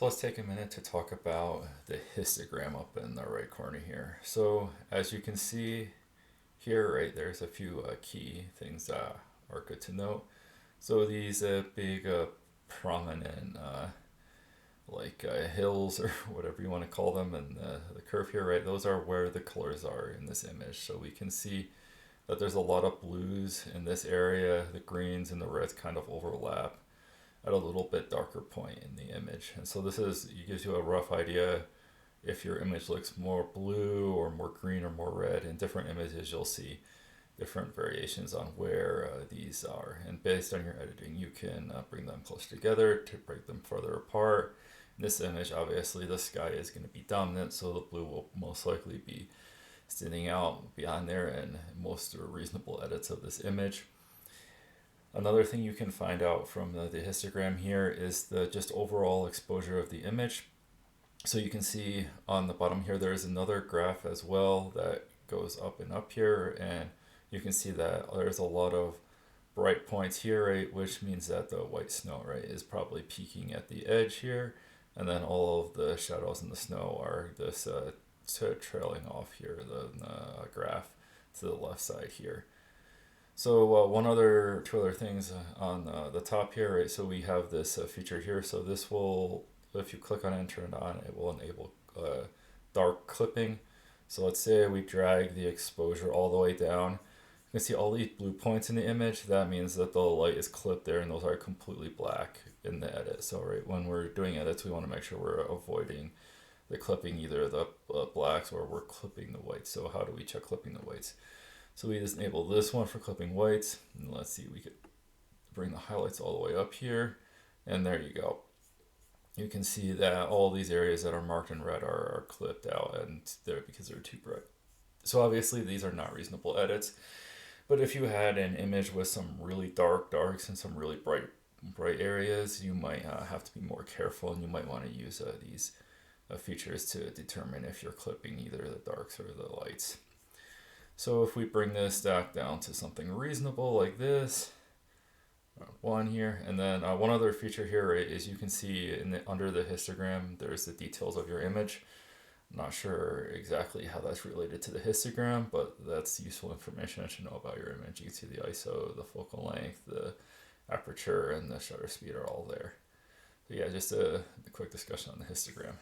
So let's take a minute to talk about the histogram up in the right corner here. So as you can see here, right, there's a few key things that are good to note. So these big prominent hills or whatever you want to call them and the curve here, right, those are where the colors are in this image. So we can see that there's a lot of blues in this area, the greens and the reds kind of overlap at a little bit darker point in the image. And so this gives you a rough idea if your image looks more blue or more green or more red. In different images you'll see different variations on where these are. And based on your editing you can bring them closer together to break them further apart. In this image obviously the sky is going to be dominant, so the blue will most likely be standing out beyond there in most reasonable edits of this image. Another thing you can find out from the histogram here is the just overall exposure of the image. So you can see on the bottom here there's another graph as well that goes up and up here, and you can see that there's a lot of bright points here, right, which means that the white snow, right, is probably peaking at the edge here, and then all of the shadows in the snow are this trailing off here, the graph to the left side here. So two other things on the top here, right? So we have this feature here. So this will, if you click on it and turn it on, it will enable dark clipping. So let's say we drag the exposure all the way down. You can see all these blue points in the image. That means that the light is clipped there, and those are completely black in the edit. So right when we're doing edits, we want to make sure we're avoiding the clipping, either the blacks or we're clipping the whites. So how do we check clipping the whites? So we just enable this one for clipping whites, and let's see, we could bring the highlights all the way up here, and there you go. You can see that all these areas that are marked in red are clipped out, and they're because they're too bright. So obviously these are not reasonable edits, but if you had an image with some really darks and some really bright areas, you might have to be more careful, and you might want to use these features to determine if you're clipping either the darks or the lights. So if we bring this stack down to something reasonable like this, one here, and then one other feature here, right, is you can see under the histogram there's the details of your image. I'm not sure exactly how that's related to the histogram, but that's useful information to know about your image. You can see the ISO, the focal length, the aperture, and the shutter speed are all there. So yeah, just a quick discussion on the histogram.